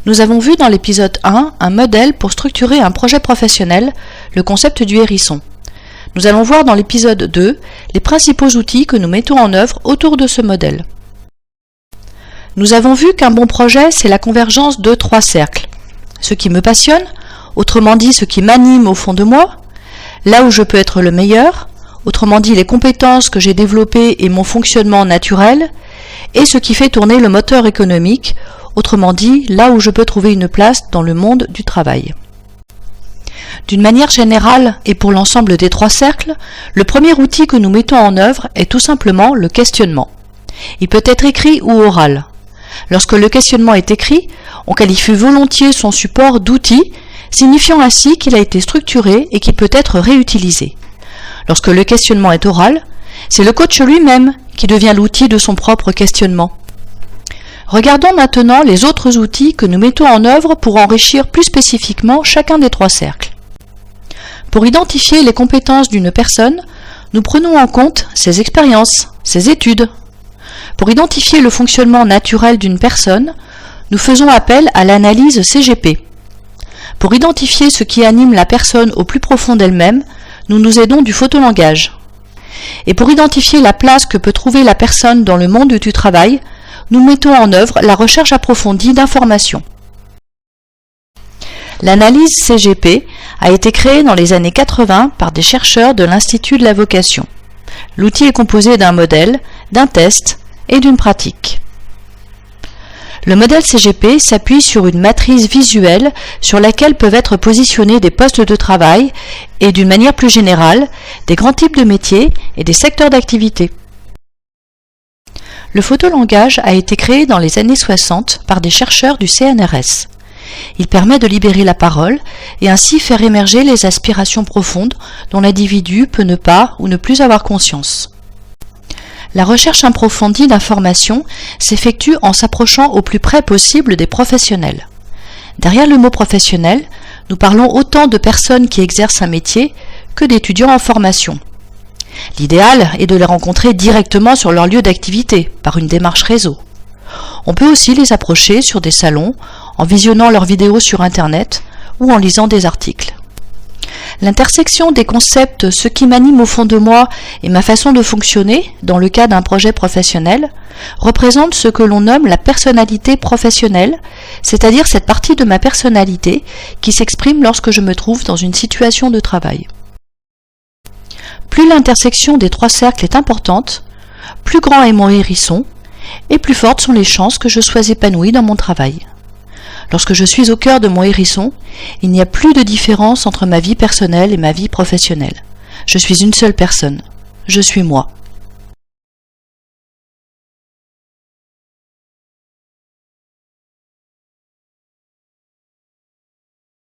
Nous avons vu dans l'épisode 1 un modèle pour structurer un projet professionnel, le concept du hérisson. Nous allons voir dans l'épisode 2 les principaux outils que nous mettons en œuvre autour de ce modèle. Nous avons vu qu'un bon projet, c'est la convergence de 3 cercles. Ce qui me passionne, autrement dit ce qui m'anime au fond de moi, là où je peux être le meilleur, autrement dit les compétences que j'ai développées et mon fonctionnement naturel, et ce qui fait tourner le moteur économique, autrement dit là où je peux trouver une place dans le monde du travail. D'une manière générale et pour l'ensemble des 3 cercles, le premier outil que nous mettons en œuvre est tout simplement le questionnement. Il peut être écrit ou oral. Lorsque le questionnement est écrit, on qualifie volontiers son support d'outil, signifiant ainsi qu'il a été structuré et qu'il peut être réutilisé. Lorsque le questionnement est oral, c'est le coach lui-même qui devient l'outil de son propre questionnement. Regardons maintenant les autres outils que nous mettons en œuvre pour enrichir plus spécifiquement chacun des 3 cercles. Pour identifier les compétences d'une personne, nous prenons en compte ses expériences, ses études. Pour identifier le fonctionnement naturel d'une personne, nous faisons appel à l'analyse CGP. Pour identifier ce qui anime la personne au plus profond d'elle-même, nous nous aidons du photolangage. Et pour identifier la place que peut trouver la personne dans le monde du travail, nous mettons en œuvre la recherche approfondie d'informations. L'analyse CGP a été créée dans les années 80 par des chercheurs de l'Institut de la vocation. L'outil est composé d'un modèle, d'un test et d'une pratique. Le modèle CGP s'appuie sur une matrice visuelle sur laquelle peuvent être positionnés des postes de travail et, d'une manière plus générale, des grands types de métiers et des secteurs d'activité. Le photolangage a été créé dans les années 60 par des chercheurs du CNRS. Il permet de libérer la parole et ainsi faire émerger les aspirations profondes dont l'individu peut ne pas ou ne plus avoir conscience. La recherche approfondie d'informations s'effectue en s'approchant au plus près possible des professionnels. Derrière le mot professionnel, nous parlons autant de personnes qui exercent un métier que d'étudiants en formation. L'idéal est de les rencontrer directement sur leur lieu d'activité, par une démarche réseau. On peut aussi les approcher sur des salons, en visionnant leurs vidéos sur Internet ou en lisant des articles. L'intersection des concepts « ce qui m'anime au fond de moi » et ma façon de fonctionner, dans le cas d'un projet professionnel, représente ce que l'on nomme la personnalité professionnelle, c'est-à-dire cette partie de ma personnalité qui s'exprime lorsque je me trouve dans une situation de travail. Plus l'intersection des 3 cercles est importante, plus grand est mon hérisson, et plus fortes sont les chances que je sois épanoui dans mon travail. Lorsque je suis au cœur de mon hérisson, il n'y a plus de différence entre ma vie personnelle et ma vie professionnelle. Je suis une seule personne. Je suis moi.